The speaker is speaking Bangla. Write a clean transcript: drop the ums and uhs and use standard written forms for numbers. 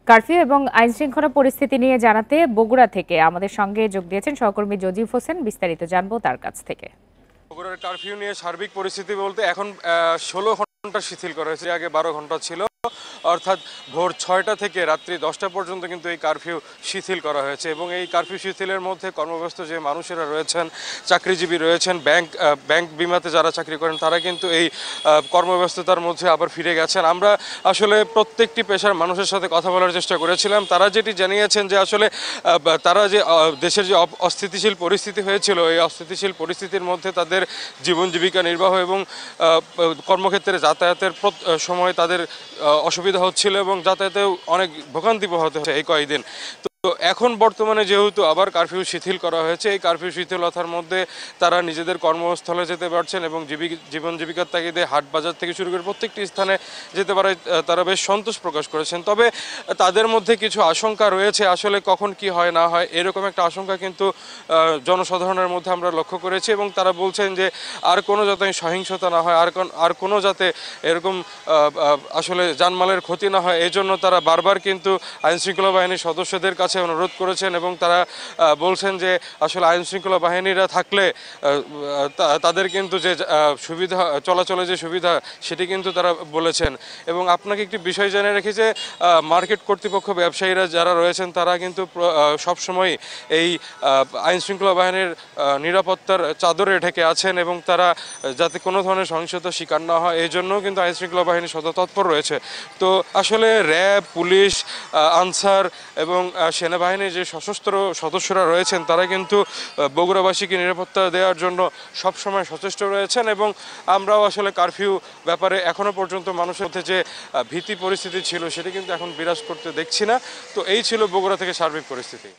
কারফিউ এবং আইনশৃঙ্খলা পরিস্থিতি নিয়ে জানাতে বগুড়া থেকে আমাদের সঙ্গে যোগ দিয়েছেন সহকর্মী জজিব হোসেন। বিস্তারিত জানবো তার কাছ থেকে। বগুড়ার কারফিউ নিয়ে সার্বিক পরিস্থিতি বলতে এখন 16 ঘন্টা শিথিল করা হয়েছে, আগে 12 ঘন্টা ছিল। অর্থাৎ ভোর 6টা থেকে রাত্রি 10টা পর্যন্ত কিন্তু এই কারফিউ শিথিল করা হয়েছে এবং এই কারফিউ শিথিলের মধ্যে কর্মব্যস্ত যে মানুষেরা রয়েছেন, চাকরিজীবী রয়েছেন, ব্যাংক বিমাতে যারা চাকরি করেন তারা কিন্তু এই কর্মব্যস্ততার মধ্যে আবার ফিরে গেছেন। আমরা আসলে প্রত্যেকটি পেশার মানুষের সাথে কথা বলার চেষ্টা করেছিলাম। তারা যেটি জানিয়েছেন যে আসলে তারা যে দেশের যে অস্থিতিশীল পরিস্থিতি হয়েছিল, এই অস্থিতিশীল পরিস্থিতির মধ্যে তাদের জীবন জীবিকা নির্বাহ এবং কর্মক্ষেত্রে যাতায়াতের সময় তাদের অসুবিধা হচ্ছিল এবং যাতায়াতেও অনেক ভোগান্তি পোহাতে হচ্ছে এই কয়েকদিন। তো এখন বর্তমানে যেহেতু আবার কারফিউ শিথিল করা হয়েছে, এই কারফিউ শিথিলতার মধ্যে তারা নিজেদের কর্মস্থলে যেতে পারছেন এবং জীবন জীবিকার তাগিদে হাট বাজার থেকে শুরু করে প্রত্যেকটি স্থানে যেতে পারে, তারা বেশ সন্তোষ প্রকাশ করেছেন। তবে তাদের মধ্যে কিছু আশঙ্কা রয়েছে, আসলে কখন কি হয় না হয় এরকম একটা আশঙ্কা কিন্তু জনসাধারণের মধ্যে আমরা লক্ষ্য করেছি এবং তারা বলছেন যে আর কোনো যাতে সহিংসতা না হয়, আর কোনো যাতে এরকম আসলে জানমালের ক্ষতি না হয়, এই জন্য তারা বারবার কিন্তু আইনশৃঙ্খলা বাহিনীর সদস্যদের কাছে অনুরোধ করেছেন এবং তারা বলছেন যে আসলে আইনশৃঙ্খলা বাহিনীরা থাকলে তাদের কিন্তু যে সুবিধা, চলাচলে যে সুবিধা সেটি কিন্তু তারা বলেছেন। এবং আপনাকে একটি বিষয় জানিয়ে রেখি যে মার্কেট কর্তৃপক্ষ, ব্যবসায়ীরা যারা রয়েছেন তারা কিন্তু সবসময় এই আইনশৃঙ্খলা বাহিনীর নিরাপত্তার চাদরে ঢেকে আছেন এবং তারা যাতে কোনো ধরনের সহিংসতার শিকার না হয় এই জন্যও কিন্তু আইনশৃঙ্খলা বাহিনী সদা তৎপর রয়েছে। তো আসলে র্যাব, পুলিশ, আনসার এবং সেনাবাহিনীর যে সশস্ত্র সদস্যরা রয়েছেন তারা কিন্তু বগুড়াবাসীকে নিরাপত্তা দেওয়ার জন্য সবসময় সচেষ্ট রয়েছেন এবং আমরাও আসলে কারফিউ ব্যাপারে এখনও পর্যন্ত মানুষের মধ্যে যে ভীতি পরিস্থিতি ছিল সেটি কিন্তু এখন বিরাজ করতে দেখছি না। তো এই ছিল বগুড়া থেকে সার্বিক পরিস্থিতি।